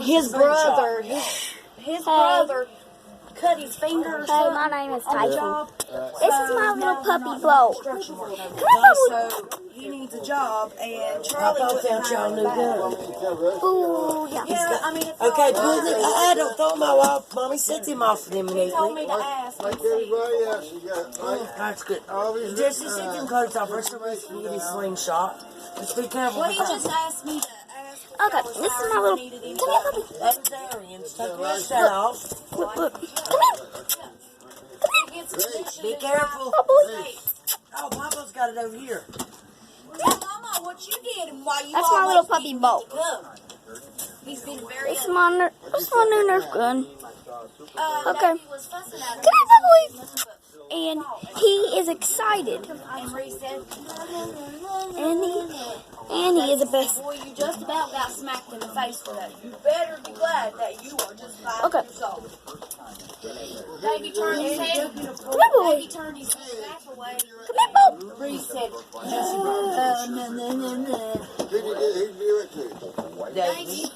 his brother, his brother cut his finger. Hey, my name is Tyson. This is my little puppy, Bo. So he needs a job, and Charlie wouldn't hire him back. Ooh, yeah. Yeah, I mean, it's Okay, all put it. I don't throw my off. Mommy sets him off them He told me immediately. to ask. Like everybody else, you got That's good. obviously. Just sets him close off. First, somebody can get his slingshot. Just be careful. Well, he just asked me to ask. Okay, this is my little. Come here, puppy. That's Darian's. Take the rest that off. Look, look. Come here. Be careful. Oh, boy. Oh, Papa's got it over here. Tell Mama what you did and why you That's my little puppy, Bo. He's been very This is my new Nerf gun. Okay. He was fussing at Come here, puppy. And he is excited. And Reese said, And he is the best. boy, you just about got smacked in the face for that. You better be glad that you are just 5 Okay. years old. Davey turned his head. Come here, boy. Davey turned his head back away. Come here, Bo. Reese said, Who did you do it to? Davey,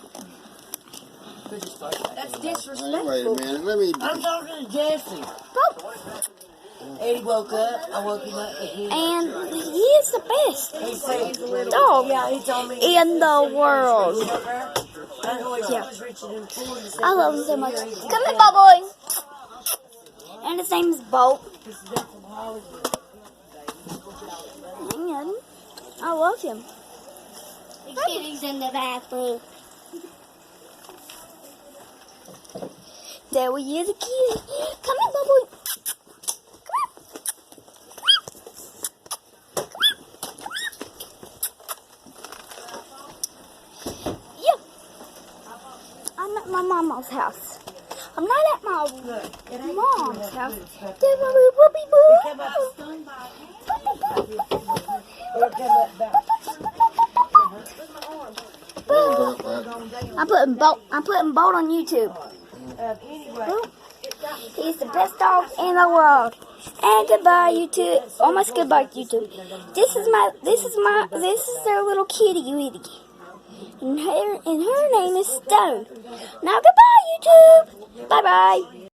that's Wait a disrespectful. minute, let me. I'm talking to Jesse. Eddie woke up. I woke him up. And he is the best He said he's a little. dog Yeah, he told me. in the world. I know he's Yeah. always richer than 40. I love him so much. Come here, Bo boy. And his name is Bo. And I love him. The kitty's in the bathroom. There he is, a kitty. Come here, Bo boy. Yeah. I'm at my mama's house. I'm not at my mom's house. There's my little puppy boo. I'm putting Bolt on YouTube. He's the best dog in the world. And goodbye, YouTube. Almost goodbye, YouTube. This is their little kitty, Weedy. And her name is Stone. Now goodbye, YouTube. Bye bye.